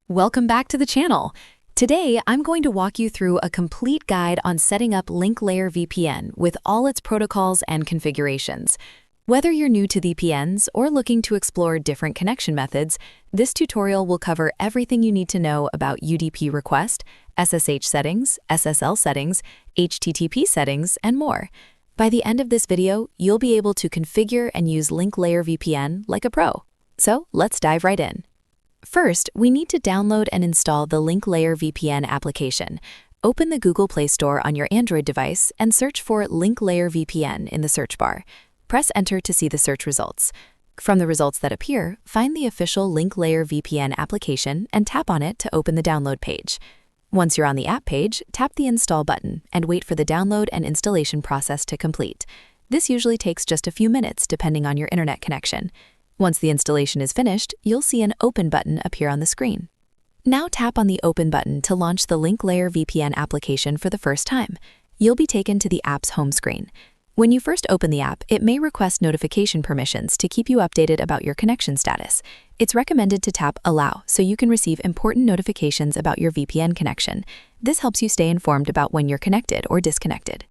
Welcome back to the channel. Today, I'm going to walk you through a complete guide on setting up Link Layer VPN with all its protocols and configurations. Whether you're new to VPNs or looking to explore different connection methods, this tutorial will cover everything you need to know about UDP Request, SSH Settings, SSL Settings, HTTP Settings, and more. By the end of this video, you'll be able to configure and use Link Layer VPN like a pro. So let's dive right in. First, we need to download and install the Link Layer VPN application. Open the Google Play Store on your Android device and search for Link Layer VPN in the search bar. Press Enter to see the search results. From the results that appear, find the official Link Layer VPN application and tap on it to open the download page. Once you're on the app page, tap the Install button and wait for the download and installation process to complete. This usually takes just a few minutes depending on your internet connection. Once the installation is finished, you'll see an Open button appear on the screen. Now tap on the Open button to launch the Link Layer VPN application for the first time. You'll be taken to the app's home screen. When you first open the app, it may request notification permissions to keep you updated about your connection status. It's recommended to tap Allow so you can receive important notifications about your VPN connection. This helps you stay informed about when you're connected or disconnected.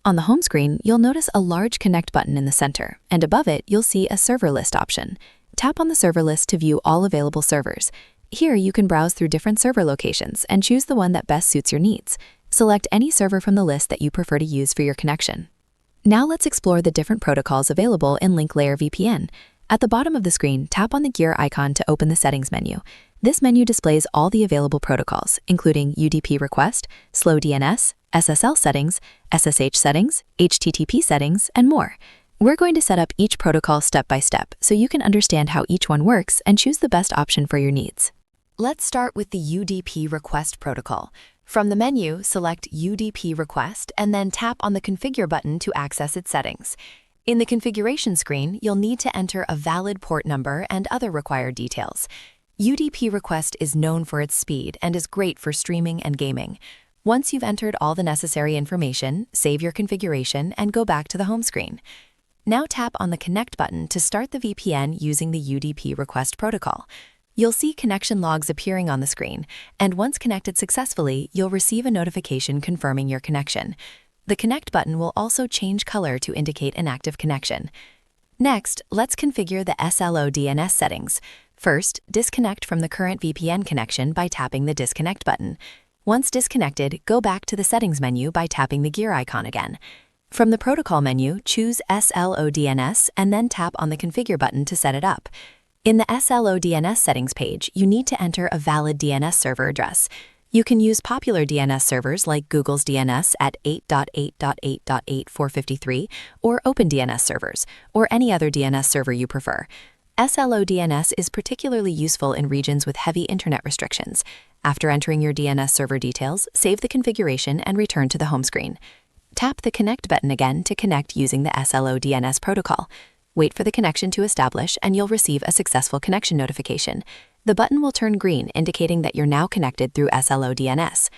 On the home screen, you'll notice a large Connect button in the center, and above it, you'll see a Server List option. Tap on the Server List to view all available servers. Here, you can browse through different server locations and choose the one that best suits your needs. Select any server from the list that you prefer to use for your connection. Now let's explore the different protocols available in Link Layer VPN. At the bottom of the screen, tap on the gear icon to open the Settings menu. This menu displays all the available protocols, including UDP Request, SLO DNS, SSL Settings, SSH Settings, HTTP Settings, and more. We're going to set up each protocol step by step so you can understand how each one works and choose the best option for your needs. Let's start with the UDP Request protocol. From the menu, select UDP Request and then tap on the Configure button to access its settings. In the configuration screen, you'll need to enter a valid port number and other required details. UDP Request is known for its speed and is great for streaming and gaming. Once you've entered all the necessary information, save your configuration and go back to the home screen. Now tap on the Connect button to start the VPN using the UDP Request protocol. You'll see connection logs appearing on the screen, and once connected successfully, you'll receive a notification confirming your connection. The Connect button will also change color to indicate an active connection. Next, let's configure the SLO DNS settings. First, disconnect from the current VPN connection by tapping the Disconnect button. Once disconnected, go back to the Settings menu by tapping the gear icon again. From the Protocol menu, choose SLO DNS and then tap on the Configure button to set it up. In the SLO DNS settings page, you need to enter a valid DNS server address. You can use popular DNS servers like Google's DNS at 8.8.8.8.453 or OpenDNS servers, or any other DNS server you prefer. SLO DNS is particularly useful in regions with heavy internet restrictions. After entering your DNS server details, save the configuration and return to the home screen. Tap the Connect button again to connect using the SLO DNS protocol. Wait for the connection to establish and you'll receive a successful connection notification. The button will turn green, indicating that you're now connected through SLO DNS.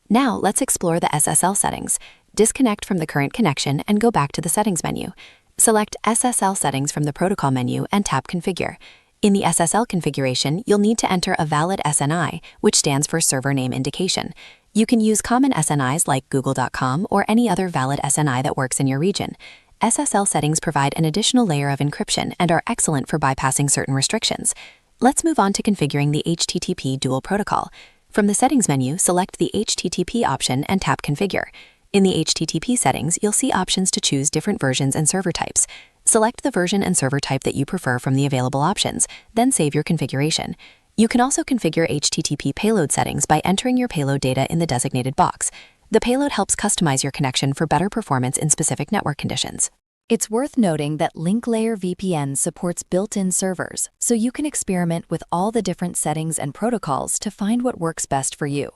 Now let's explore the SSL settings. Disconnect from the current connection and go back to the Settings menu. Select SSL Settings from the Protocol menu and tap Configure. In the SSL configuration, you'll need to enter a valid SNI, which stands for Server Name Indication. You can use common SNIs like google.com or any other valid SNI that works in your region. SSL settings provide an additional layer of encryption and are excellent for bypassing certain restrictions. Let's move on to configuring the HTTP dual protocol. From the Settings menu, select the HTTP option and tap Configure. In the HTTP settings, you'll see options to choose different versions and server types. Select the version and server type that you prefer from the available options, then save your configuration. You can also configure HTTP payload settings by entering your payload data in the designated box. The payload helps customize your connection for better performance in specific network conditions. It's worth noting that Link Layer VPN supports built-in servers, so you can experiment with all the different settings and protocols to find what works best for you.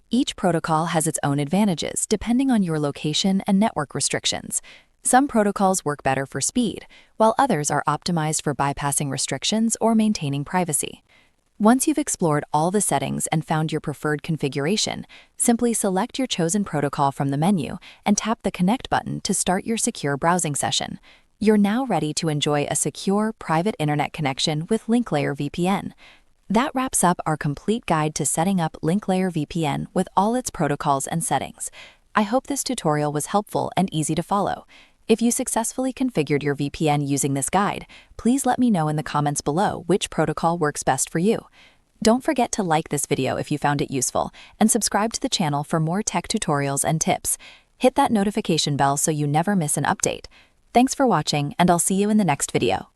Each protocol has its own advantages depending on your location and network restrictions. Some protocols work better for speed, while others are optimized for bypassing restrictions or maintaining privacy. Once you've explored all the settings and found your preferred configuration, simply select your chosen protocol from the menu and tap the Connect button to start your secure browsing session. You're now ready to enjoy a secure, private internet connection with Link Layer VPN. That wraps up our complete guide to setting up Link Layer VPN with all its protocols and settings. I hope this tutorial was helpful and easy to follow. If you successfully configured your VPN using this guide, please let me know in the comments below which protocol works best for you. Don't forget to like this video if you found it useful, and subscribe to the channel for more tech tutorials and tips. Hit that notification bell so you never miss an update. Thanks for watching, and I'll see you in the next video.